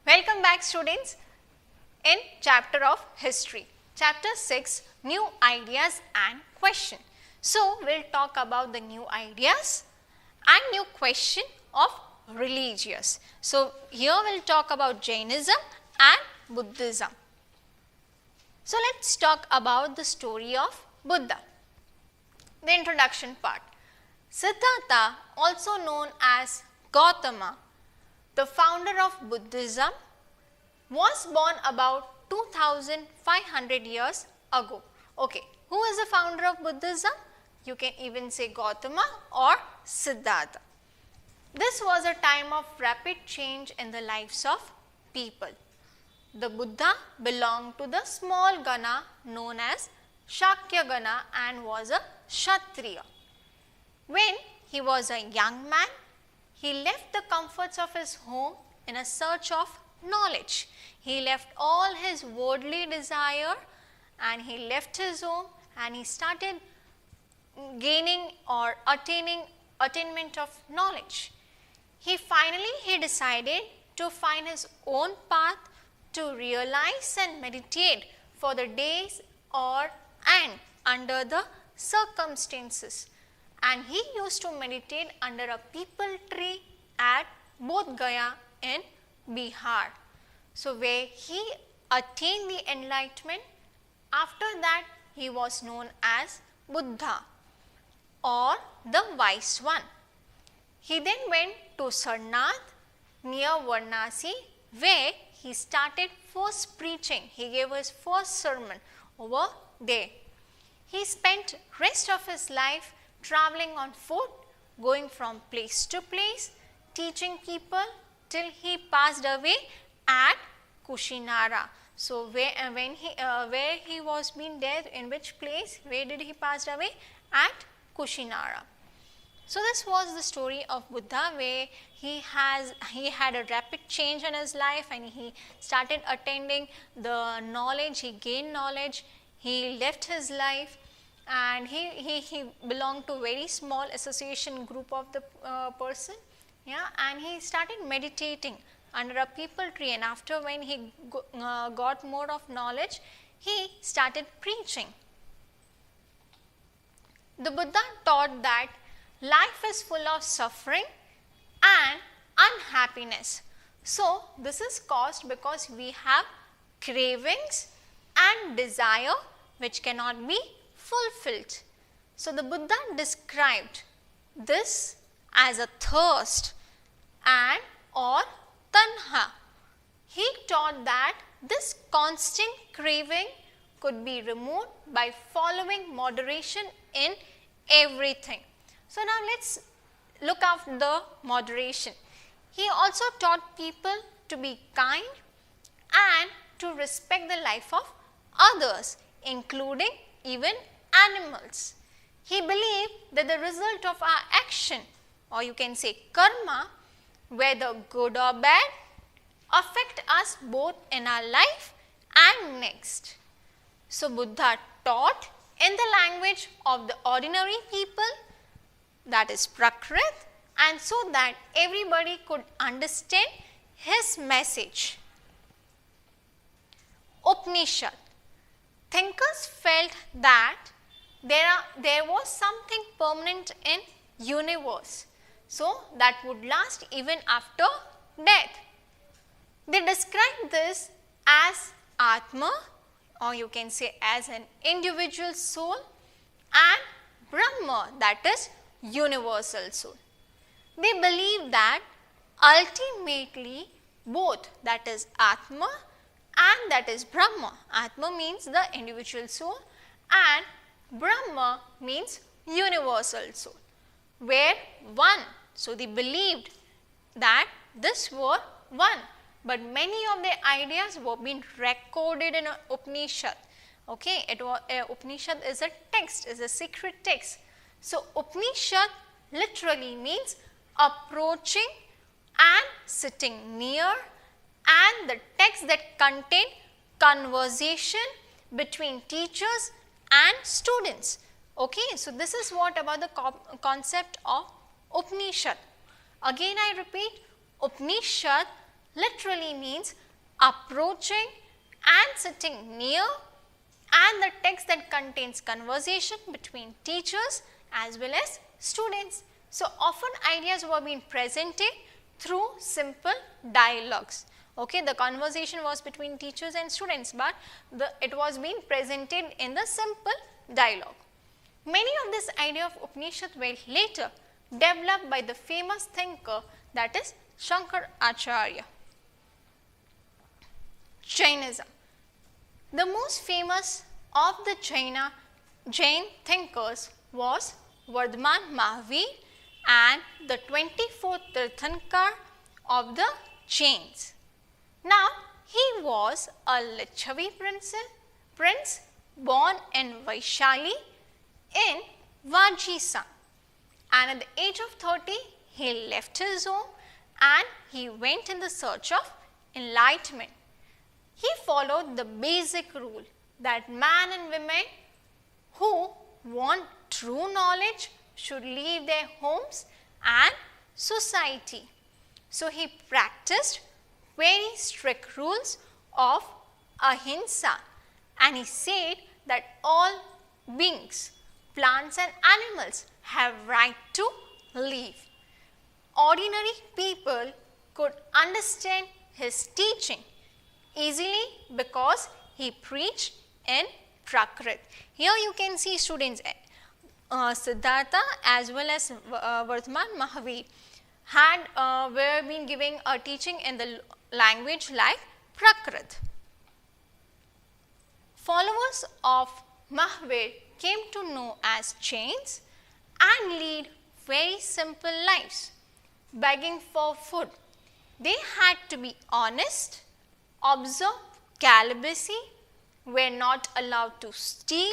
Welcome back students in chapter of history. Chapter 6, new ideas and question. So, we will talk about the new ideas and new question of religious. So, here we will talk about Jainism and Buddhism. So, let us talk about the story of Buddha. The introduction part. Siddhartha, also known as Gautama, the founder of Buddhism, was born about 2500 years ago. Okay, who is the founder of Buddhism? You can even say Gautama or Siddhartha. This was a time of rapid change in the lives of people. The Buddha belonged to the small Gana known as Shakya Gana and was a Kshatriya. When he was a young man, he left the comforts of his home in a search of knowledge. He left all his worldly desire and he left his home and he started gaining or attainment of knowledge. He decided to find his own path to realize and meditate for the days and under the circumstances. And he used to meditate under a peepal tree at Bodh Gaya in Bihar. So, where he attained the enlightenment. After that, he was known as Buddha or the wise one. He then went to Sarnath near Varanasi, where he started first preaching. He gave his first sermon over there. He spent rest of his life traveling on foot, going from place to place, teaching people till he passed away at Kushinara. So, where he was being there, in which place, where did he pass away? At Kushinara. So, this was the story of Buddha, where he had a rapid change in his life and he started attending the knowledge, he gained knowledge, he left his life and he belonged to a very small association group of the person, and he started meditating under a peepal tree, and after when he got more of knowledge, he started preaching. The Buddha taught that life is full of suffering and unhappiness. So, this is caused because we have cravings and desire which cannot be fulfilled. So, the Buddha described this as a thirst and or tanha. He taught that this constant craving could be removed by following moderation in everything. So, now let us look after the moderation. He also taught people to be kind and to respect the life of others, including even animals. He believed that the result of our action, or you can say karma, whether good or bad, affect us both in our life and next. So, Buddha taught in the language of the ordinary people, that is Prakrit, and so that everybody could understand his message. Upanishad. Thinkers felt that there was something permanent in universe, so that would last even after death. They described this as Atma, or you can say as an individual soul, and Brahma, that is universal soul. They believe that ultimately both, that is Atma and that is Brahma. Atma means the individual soul and Brahma means universal soul, where one. So, they believed that this were one, but many of their ideas were being recorded in an Upanishad. Okay, Upanishad is a text, is a secret text. So, Upanishad literally means approaching and sitting near, and the text that contain conversation between teachers and students. Okay, so this is what about the concept of Upanishad. Again I repeat, Upanishad literally means approaching and sitting near, and the text that contains conversation between teachers as well as students. So, often ideas were being presented through simple dialogues. Okay, the conversation was between teachers and students, but it was being presented in the simple dialogue. Many of this idea of Upanishad were later developed by the famous thinker, that is Shankaracharya. Jainism. The most famous of the Jain thinkers was Vardhaman Mahavir and the 24th Tirthankar of the Jains. Now, he was a Lichavi prince born in Vaishali in Vajisang, and at the age of 30, he left his home and he went in the search of enlightenment. He followed the basic rule that man and women who want true knowledge should leave their homes and society. So, he practiced very strict rules of ahimsa, and he said that all beings, plants and animals have right to live. Ordinary people could understand his teaching easily because he preached in Prakrit. Here you can see students, Siddhartha as well as Vardhaman Mahavir were been giving a teaching in the language like Prakrit. Followers of Mahavir came to know as Jains and lead very simple lives, begging for food. They had to be honest, observe celibacy, were not allowed to steal,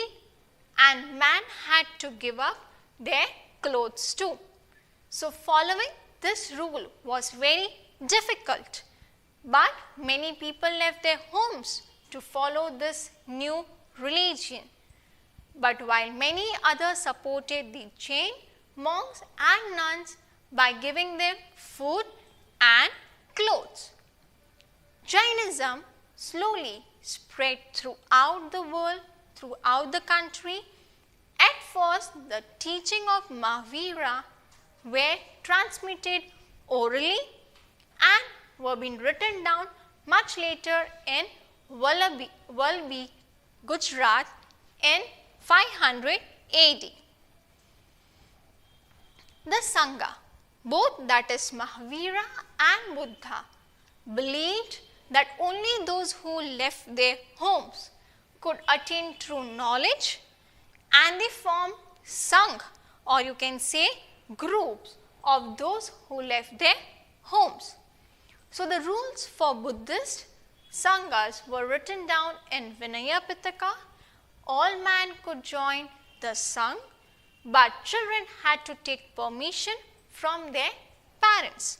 and man had to give up their clothes too. So, following this rule was very difficult, but many people left their homes to follow this new religion. But while many others supported the Jain monks and nuns by giving them food and clothes, Jainism slowly spread throughout the world, throughout the country. At first, the teaching of Mahavira were transmitted orally and were being written down much later in Valabhi, Gujarat in 500 AD. The Sangha, both that is Mahavira and Buddha, believed that only those who left their homes could attain true knowledge, and they formed Sangh, or you can say groups of those who left their homes. So, the rules for Buddhist Sanghas were written down in Vinaya Pitaka. All men could join the Sangh, but children had to take permission from their parents.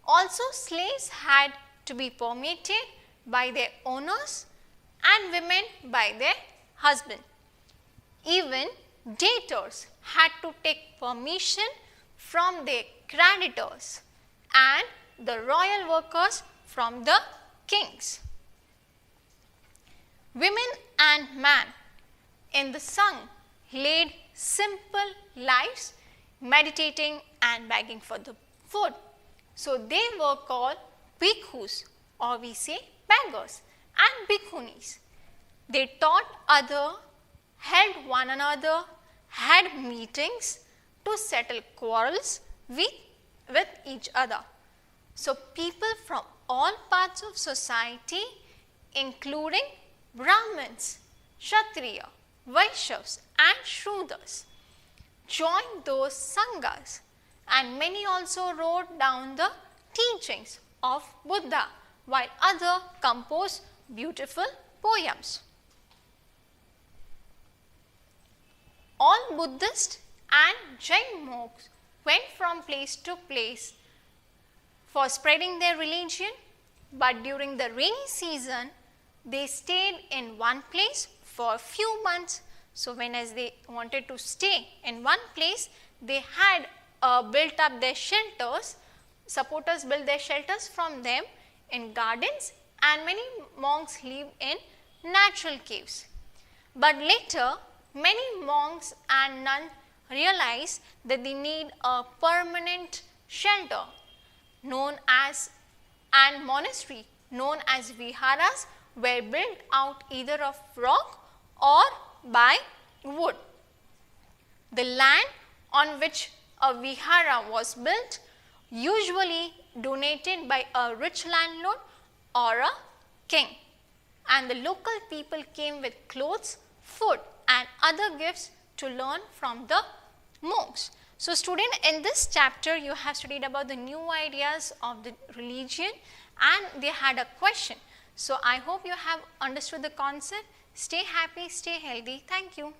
Also, slaves had to be permitted by their owners and women by their husband. Even debtors had to take permission from their creditors and the royal workers from the kings. Women and men in the Sangh led simple lives, meditating and begging for the food. So, they were called bhikkhus, or we say beggars, and bhikkhunis. They taught others, helped one another, had meetings to settle quarrels with each other. So, people from all parts of society, including Brahmins, Kshatriya, Vaishyas and Shudras, joined those Sanghas, and many also wrote down the teachings of Buddha, while others composed beautiful poems. All Buddhist and Jain monks went from place to place for spreading their religion, but during the rainy season, they stayed in one place for a few months. So, whenas they wanted to stay in one place, they had built up their shelters, supporters built their shelters from them in gardens and many monks lived in natural caves. But later, many monks and nuns realized that they need a permanent shelter known as and monastery known as viharas were built out either of rock or by wood. The land on which a vihara was built usually donated by a rich landlord or a king, and the local people came with clothes, food and other gifts to learn from the monks. So student, in this chapter you have studied about the new ideas of the religion and they had a question. So I hope you have understood the concept. Stay happy, stay healthy. Thank you.